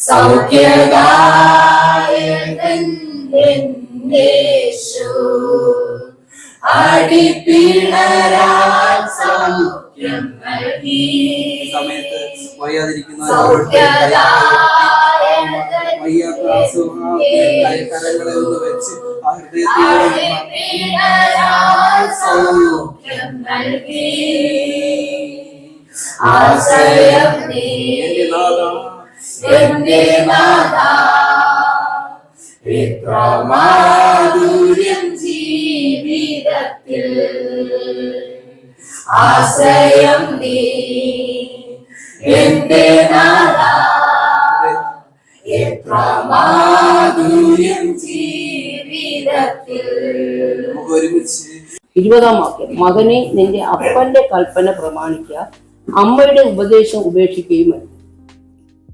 സൗഖ്യദായകൻ യേശു അടിപ്പിണരാൻ സൗഖ്യം നൽകി. സമയത്ത് വയ്യാതിരിക്കുന്ന കരങ്ങളെ ഒന്ന് വെച്ച് ആ സൗഖ്യം നൽകി. ആശ്രയം നീ എന്റെ നാഥാ, ഇത്ര മാധുര്യം ജീവിതത്തിൽ. ആശ്രയം നീ എന്റെ നാഥാ, എത്ര മാധുര്യം ജീവിതത്തിൽ. ഒരുമിച്ച് 20-ാം വാക്യം. മകനെ, നിന്റെ അപ്പന്റെ കൽപ്പന പ്രമാണിക്കുക, അമ്മയുടെ ഉപദേശം ഉപേക്ഷിക്കുകയും വേണം.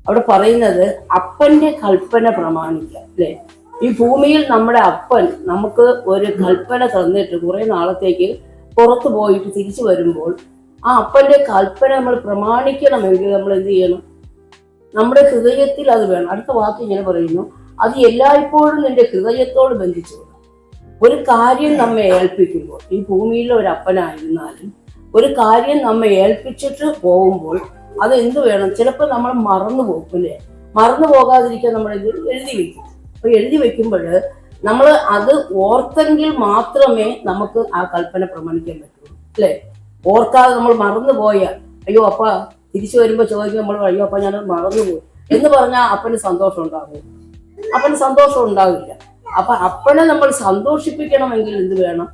അവിടെ പറയുന്നത് അപ്പന്റെ കൽപ്പന പ്രമാണിക്കുക, അല്ലെ? ഈ ഭൂമിയിൽ നമ്മുടെ അപ്പൻ നമുക്ക് ഒരു കൽപ്പന തന്നിട്ട് കുറെ നാളത്തേക്ക് പുറത്തു പോയിട്ട് തിരിച്ചു വരുമ്പോൾ ആ അപ്പന്റെ കൽപ്പന നമ്മൾ പ്രമാണിക്കണമെങ്കിൽ നമ്മൾ എന്ത് ചെയ്യണം? നമ്മുടെ ഹൃദയത്തിൽ അത് വേണം. അടുത്ത വാക്ക് ഇങ്ങനെ പറയുന്നു, അത് എല്ലായ്പ്പോഴും നിന്റെ ഹൃദയത്തോട് ബന്ധിച്ചു. ഒരു കാര്യം നമ്മെ ഏൽപ്പിക്കുമ്പോൾ, ഈ ഭൂമിയിലെ ഒരു അപ്പനായിരുന്നാലും ഒരു കാര്യം നമ്മെ ഏൽപ്പിച്ചിട്ട് പോകുമ്പോൾ അത് എന്ത് വേണം? ചിലപ്പോൾ നമ്മൾ മറന്നു പോകും, അല്ലേ? മറന്നു പോകാതിരിക്കാൻ നമ്മൾ എഴുതി വെക്കും. അപ്പൊ എഴുതി വെക്കുമ്പോൾ നമ്മൾ അത് ഓർത്തെങ്കിൽ മാത്രമേ നമുക്ക് ആ കൽപ്പന പ്രമാണിക്കാൻ പറ്റുള്ളൂ, അല്ലേ? ഓർക്കാതെ നമ്മൾ മറന്നു പോയാൽ, അയ്യോ അപ്പ തിരിച്ചു വരുമ്പോൾ ചോദിക്കും നമ്മൾ, അയ്യോ അപ്പ ഞാൻ മറന്നുപോയി എന്ന് പറഞ്ഞാൽ അപ്പന് സന്തോഷം ഉണ്ടാകും? അപ്പന് സന്തോഷം ഉണ്ടാവില്ല. അപ്പൊ അപ്പനെ നമ്മൾ സന്തോഷിപ്പിക്കണമെങ്കിൽ എന്ത് വേണം?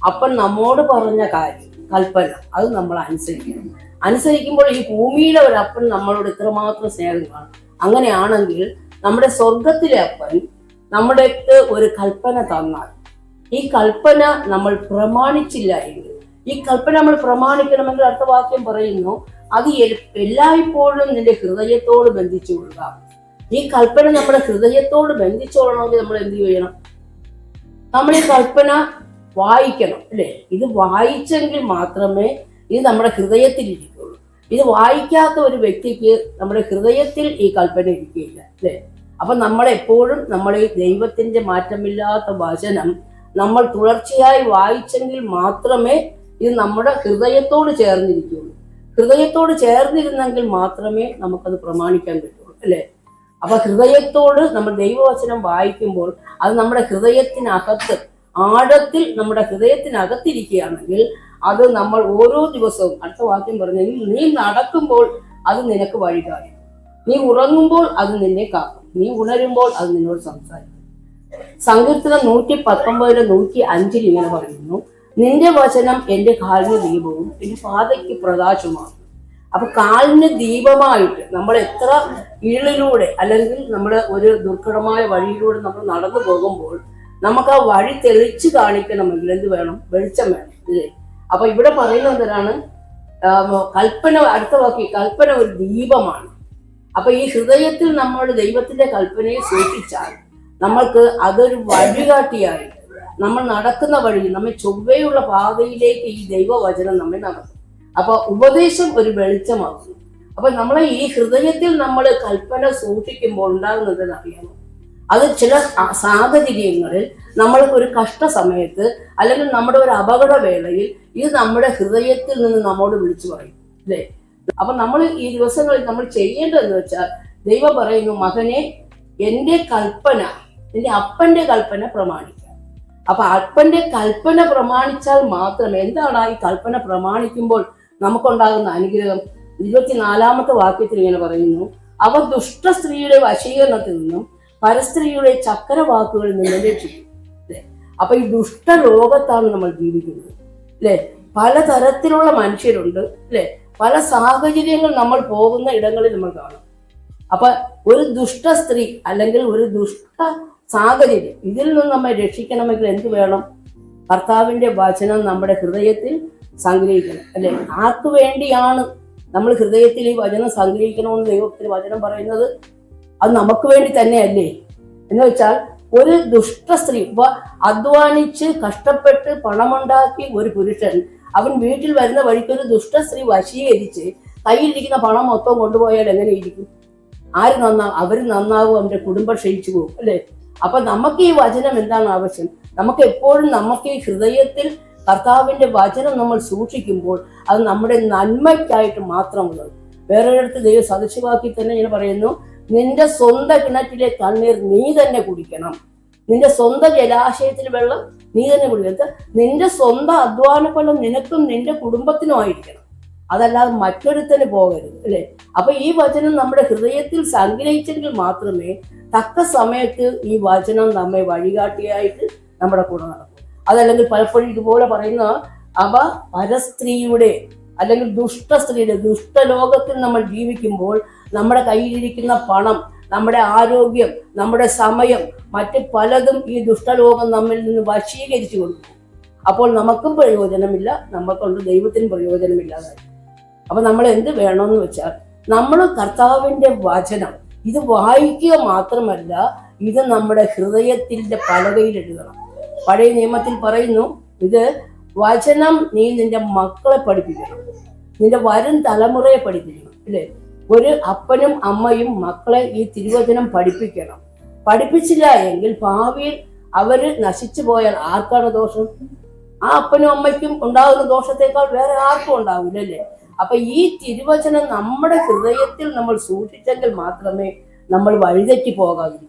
അപ്പൻ നമ്മോട് പറഞ്ഞ കാര്യം, കൽപ്പന, അത് നമ്മൾ അനുസരിക്കണം. അനുസരിക്കുമ്പോൾ ഈ ഭൂമിയിലെ ഒരു അപ്പൻ നമ്മളോട് ഇത്രമാത്രം സ്നേഹം കാണും. അങ്ങനെയാണെങ്കിൽ നമ്മുടെ സ്വർഗത്തിലെ അപ്പൻ നമ്മുടെ ഒരു കൽപ്പന തന്നാൽ, ഈ കൽപ്പന നമ്മൾ പ്രമാണിച്ചില്ല എങ്കിൽ, ഈ കൽപ്പന നമ്മൾ പ്രമാണിക്കണമെങ്കിൽ അടുത്ത വാക്യം പറയുന്നു, അത് എല്ലായ്പ്പോഴും നിന്റെ ഹൃദയത്തോട് ബന്ധിച്ചു കൊള്ളുക. ഈ കൽപ്പന നമ്മുടെ ഹൃദയത്തോട് ബന്ധിച്ചോളണമെങ്കിൽ നമ്മൾ എന്ത് ചെയ്യണം? നമ്മൾ ഈ കൽപ്പന വായിക്കണം, അല്ലേ? ഇത് വായിച്ചെങ്കിൽ മാത്രമേ ഇത് നമ്മുടെ ഹൃദയത്തിൽ ഇരിക്കുള്ളൂ. ഇത് വായിക്കാത്ത ഒരു വ്യക്തിക്ക് നമ്മുടെ ഹൃദയത്തിൽ ഈ കൽപ്പന ഇരിക്കുകയില്ല, അല്ലേ? അപ്പൊ നമ്മളെപ്പോഴും നമ്മൾ ഈ ദൈവത്തിന്റെ മാറ്റമില്ലാത്ത വചനം നമ്മൾ തുടർച്ചയായി വായിച്ചെങ്കിൽ മാത്രമേ ഇത് നമ്മുടെ ഹൃദയത്തോട് ചേർന്നിരിക്കുകയുള്ളൂ. ഹൃദയത്തോട് ചേർന്നിരുന്നെങ്കിൽ മാത്രമേ നമുക്കത് പ്രമാണിക്കാൻ പറ്റുള്ളൂ, അല്ലേ? അപ്പൊ ഹൃദയത്തോട് നമ്മൾ ദൈവവചനം വായിക്കുമ്പോൾ അത് നമ്മുടെ ഹൃദയത്തിനകത്ത്, ആഴത്തിൽ നമ്മുടെ ഹൃദയത്തിനകത്തിരിക്കുകയാണെങ്കിൽ അത് നമ്മൾ ഓരോ ദിവസവും, അടുത്ത വാക്യം പറഞ്ഞെങ്കിൽ, നീ നടക്കുമ്പോൾ അത് നിനക്ക് വഴി കാണിക്കും, നീ ഉറങ്ങുമ്പോൾ അത് നിന്നെ കാക്കും, നീ ഉണരുമ്പോൾ അത് നിന്നോട് സംസാരിക്കും. സങ്കീർത്തനം 119:105 ഇങ്ങനെ പറയുന്നു, നിന്റെ വചനം എന്റെ കാലിന് ദീപവും എന്റെ പാതയ്ക്ക് പ്രകാശവുമാണ്. അപ്പൊ കാലിന് ദീപമായിട്ട് നമ്മൾ എത്ര ഇരുളിലൂടെ അല്ലെങ്കിൽ നമ്മൾ ഒരു ദുർഘടമായ വഴിയിലൂടെ നമ്മൾ നടന്നു പോകുമ്പോൾ നമുക്ക് ആ വഴി തെളിച്ച് കാണിക്കണമെങ്കിൽ എന്ത് വേണം? വെളിച്ചം വേണം, അല്ലേ? അപ്പൊ ഇവിടെ പറയുന്നത് എന്തിനാണ്? കൽപ്പന, അടുത്ത വാക്കി, കൽപ്പന ഒരു ദീപമാണ്. അപ്പൊ ഈ ഹൃദയത്തിൽ നമ്മൾ ദൈവത്തിന്റെ കൽപ്പനയെ സൂക്ഷിച്ചാൽ നമ്മൾക്ക് അതൊരു വഴികാട്ടിയായിട്ട് നമ്മൾ നടക്കുന്ന വഴി, നമ്മെ ചൊവ്വയുള്ള പാതയിലേക്ക് ഈ ദൈവവചനം നമ്മെ നടത്തും. അപ്പൊ ഉപദേശം ഒരു വെളിച്ചമാകുന്നു. അപ്പൊ നമ്മളെ ഈ ഹൃദയത്തിൽ നമ്മൾ കൽപ്പന സൂക്ഷിക്കുമ്പോൾ ഉണ്ടാകുന്നത് അറിയാമോ? അത് ചില സാഹചര്യങ്ങളിൽ നമ്മൾക്ക് ഒരു കഷ്ട സമയത്ത് അല്ലെങ്കിൽ നമ്മുടെ ഒരു അപകട വേളയിൽ ഇത് നമ്മുടെ ഹൃദയത്തിൽ നിന്ന് നമ്മോട് വിളിച്ചു പറയും, അല്ലേ? അപ്പൊ നമ്മൾ ഈ ദിവസങ്ങളിൽ നമ്മൾ ചെയ്യേണ്ടതെന്ന് വെച്ചാൽ, ദൈവം പറയുന്നു, മകനെ, എന്റെ കൽപ്പന, എന്റെ അപ്പന്റെ കൽപ്പന പ്രമാണിക്കുക. അപ്പൊ അപ്പന്റെ കൽപ്പന പ്രമാണിച്ചാൽ മാത്രമേ, എന്താണ് ഈ കൽപ്പന പ്രമാണിക്കുമ്പോൾ നമുക്കുണ്ടാകുന്ന അനുഗ്രഹം? 24-ാമത്തെ വാക്യത്തിൽ ഇങ്ങനെ പറയുന്നു, അവർ ദുഷ്ട സ്ത്രീയുടെ വശീകരണത്തിൽ നിന്നും പരസ്ത്രീയുടെ ചക്രവാക്കുകളിൽ നിന്നും രക്ഷിക്കും, അല്ലെ? അപ്പൊ ഈ ദുഷ്ട ലോകത്താണ് നമ്മൾ ജീവിക്കുന്നത്, അല്ലെ? പലതരത്തിലുള്ള മനുഷ്യരുണ്ട്, അല്ലെ? പല സാഹചര്യങ്ങൾ നമ്മൾ പോകുന്ന ഇടങ്ങളിൽ നമ്മൾ കാണും. അപ്പൊ ഒരു ദുഷ്ട സ്ത്രീ അല്ലെങ്കിൽ ഒരു ദുഷ്ട സാഹചര്യം, ഇതിൽ നിന്ന് നമ്മെ രക്ഷിക്കണമെങ്കിൽ എന്ത് വേണം? കർത്താവിന്റെ വചനം നമ്മുടെ ഹൃദയത്തിൽ സംഗ്രഹിക്കണം, അല്ലെ? ആർക്ക് വേണ്ടിയാണ് നമ്മൾ ഹൃദയത്തിൽ ഈ വചനം സംഗ്രഹിക്കണമെന്ന് ദൈവത്തിന് വചനം പറയുന്നത്? അത് നമുക്ക് വേണ്ടി തന്നെയല്ലേ? എന്ന് വെച്ചാൽ ഒരു ദുഷ്ട സ്ത്രീ, ഇപ്പൊ അധ്വാനിച്ച് കഷ്ടപ്പെട്ട് പണമുണ്ടാക്കി ഒരു പുരുഷൻ അവൻ വീട്ടിൽ വരുന്ന വഴിക്ക് ഒരു ദുഷ്ട സ്ത്രീ വശീകരിച്ച് കയ്യിലിരിക്കുന്ന പണം മൊത്തം കൊണ്ടുപോയാൽ എങ്ങനെ ഇരിക്കും? ആര് നന്നാവും? അവർ നന്നാവും, അവന്റെ കുടുംബം ക്ഷയിച്ചു പോകും അല്ലേ? അപ്പൊ നമുക്ക് ഈ വചനം എന്താണ് ആവശ്യം? നമുക്ക് എപ്പോഴും നമുക്ക് ഈ ഹൃദയത്തിൽ കർത്താവിന്റെ വചനം നമ്മൾ സൂക്ഷിക്കുമ്പോൾ അത് നമ്മുടെ നന്മയ്ക്കായിട്ട് മാത്രമുള്ളത്. വേറൊരിടത്ത് ദൈവം സദൃശവാക്യത്തിൽ തന്നെ ഇങ്ങനെ പറയുന്നു, നിന്റെ സ്വന്തം കിണറ്റിലെ തണ്ണീർ നീ തന്നെ കുടിക്കണം, നിന്റെ സ്വന്തം ജലാശയത്തിൽ വെള്ളം നീ തന്നെ കുടിക്കണം. നിന്റെ സ്വന്തം അധ്വാന ഫലം നിനക്കും നിന്റെ കുടുംബത്തിനും ആയിരിക്കണം, അതല്ലാതെ മറ്റൊരുത്തന് പോകരുത് അല്ലേ? അപ്പൊ ഈ വചനം നമ്മുടെ ഹൃദയത്തിൽ സംഗ്രഹിച്ചെങ്കിൽ മാത്രമേ തക്ക സമയത്ത് ഈ വചനം നമ്മെ വഴികാട്ടിയായിട്ട് നമ്മുടെ കൂടെ നടക്കും. അതല്ലെങ്കിൽ പലപ്പോഴും ഇതുപോലെ പറയുന്ന അവ പരസ്ത്രീയുടെ അല്ലെങ്കിൽ ദുഷ്ടസ്ത്രീയുടെ ദുഷ്ടലോകത്തിൽ നമ്മൾ ജീവിക്കുമ്പോൾ നമ്മുടെ കയ്യിലിരിക്കുന്ന പണം, നമ്മുടെ ആരോഗ്യം, നമ്മുടെ സമയം, മറ്റ് പലതും ഈ ദുഷ്ടലോകം നമ്മിൽ നിന്ന് വശീകരിച്ചു കൊടുക്കും. അപ്പോൾ നമുക്കും പ്രയോജനമില്ല, നമ്മൾക്കൊണ്ട് ദൈവത്തിനും പ്രയോജനമില്ലാതായി. അപ്പൊ നമ്മൾ എന്ത് വേണമെന്ന് വെച്ചാൽ നമ്മൾ കർത്താവിന്റെ വചനം ഇത് വായിക്കുക മാത്രമല്ല, ഇത് നമ്മുടെ ഹൃദയത്തിന്റെ പലകയിൽ എഴുതണം. പഴയ നിയമത്തിൽ പറയുന്നു, ഇത് വചനം നീ നിന്റെ മക്കളെ പഠിപ്പിക്കണം, നിന്റെ വരും തലമുറയെ പഠിപ്പിക്കണം അല്ലേ? ഒരു അപ്പനും അമ്മയും മക്കളെ ഈ തിരുവചനം പഠിപ്പിക്കണം. പഠിപ്പിച്ചില്ല എങ്കിൽ ഭാവിയിൽ അവര് നശിച്ചു പോയാൽ ആർക്കാണ് ദോഷം? ആ അപ്പനും അമ്മയ്ക്കും ഉണ്ടാകുന്ന ദോഷത്തെക്കാൾ വേറെ ആർക്കും ഉണ്ടാവില്ല അല്ലേ? അപ്പൊ ഈ തിരുവചനം നമ്മുടെ ഹൃദയത്തിൽ നമ്മൾ സൂക്ഷിച്ചെങ്കിൽ മാത്രമേ നമ്മൾ വഴിതെറ്റി പോകാതിരിക്കൂ.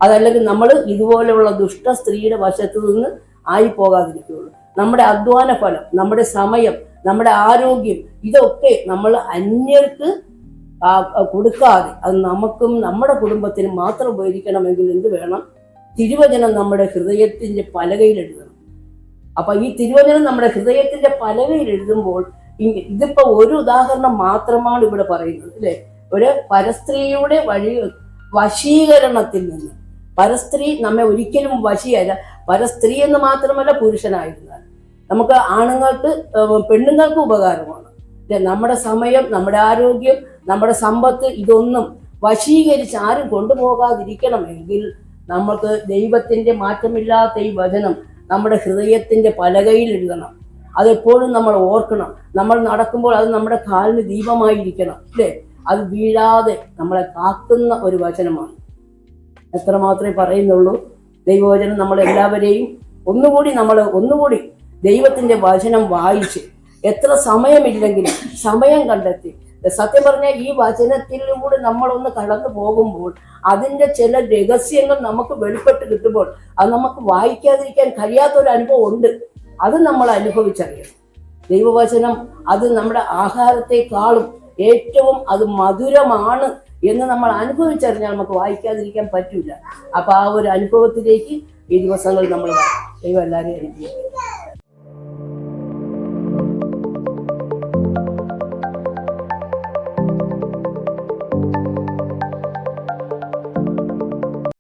അതല്ലെങ്കിൽ നമ്മൾ ഇതുപോലെയുള്ള ദുഷ്ട സ്ത്രീയുടെ വശത്തു നിന്ന് ആയി പോകാതിരിക്കുകയുള്ളൂ. നമ്മുടെ അധ്വാന ഫലം, നമ്മുടെ സമയം, നമ്മുടെ ആരോഗ്യം, ഇതൊക്കെ നമ്മൾ അന്യർക്ക് കൊടുക്കാതെ അത് നമുക്കും നമ്മുടെ കുടുംബത്തിനും മാത്രം ഉപകരിക്കണമെങ്കിൽ എന്ത് വേണം? തിരുവചനം നമ്മുടെ ഹൃദയത്തിന്റെ പലകയിൽ എഴുതണം. അപ്പൊ ഈ തിരുവചനം നമ്മുടെ ഹൃദയത്തിന്റെ പലകയിൽ എഴുതുമ്പോൾ ഇതിപ്പോ ഒരു ഉദാഹരണം മാത്രമാണ് ഇവിടെ പറയുന്നത് അല്ലെ? ഒരു പരസ്ത്രീയുടെ വശീകരണത്തിൽ നിന്ന്. പരസ്ത്രീ നമ്മെ ഒരിക്കലും വശീയല്ല. പരസ്ത്രീ എന്ന് മാത്രമല്ല, പുരുഷനായിരുന്നാൽ നമുക്ക് ആണുങ്ങൾക്ക് പെണ്ണുങ്ങൾക്ക് ഉപകാരമാണ്. നമ്മുടെ സമയം, നമ്മുടെ ആരോഗ്യം, നമ്മുടെ സമ്പത്ത്, ഇതൊന്നും വശീകരിച്ച് ആരും കൊണ്ടുപോകാതിരിക്കണമെങ്കിൽ നമുക്ക് ദൈവത്തിന്റെ മാറ്റമില്ലാത്ത ഈ വചനം നമ്മുടെ ഹൃദയത്തിന്റെ പലകയിൽ എഴുതണം. അതെപ്പോഴും നമ്മൾ ഓർക്കണം. നമ്മൾ നടക്കുമ്പോൾ അത് നമ്മുടെ കാലിന് ദീപമായിരിക്കണം അല്ലേ? അത് വീഴാതെ നമ്മളെ കാക്കുന്ന ഒരു വചനമാണ്. എത്ര മാത്രമേ പറയുന്നുള്ളൂ. ദൈവവചനം നമ്മളെല്ലാവരെയും ഒന്നുകൂടി ദൈവത്തിന്റെ വചനം വായിച്ച്, എത്ര സമയമില്ലെങ്കിലും സമയം കണ്ടെത്തി, സത്യം പറഞ്ഞാൽ ഈ വചനത്തിലൂടെ നമ്മളൊന്ന് കടന്നു പോകുമ്പോൾ അതിൻ്റെ ചില രഹസ്യങ്ങൾ നമുക്ക് വെളിപ്പെട്ട് കിട്ടുമ്പോൾ അത് നമുക്ക് വായിക്കാതിരിക്കാൻ കഴിയാത്തൊരു അനുഭവം ഉണ്ട്. അത് നമ്മൾ അനുഭവിച്ചറിയണം. ദൈവവചനം അത് നമ്മുടെ ആഹാരത്തെക്കാളും ഏറ്റവും അത് മധുരമാണ് എന്ന് നമ്മൾ അനുഭവിച്ചറിഞ്ഞാൽ നമുക്ക് വായിക്കാതിരിക്കാൻ പറ്റില്ല. അപ്പൊ ആ ഒരു അനുഭവത്തിലേക്ക് ഈ ദിവസങ്ങൾ നമ്മൾ ദൈവം എല്ലാവരെയും അനുഭവിക്കും.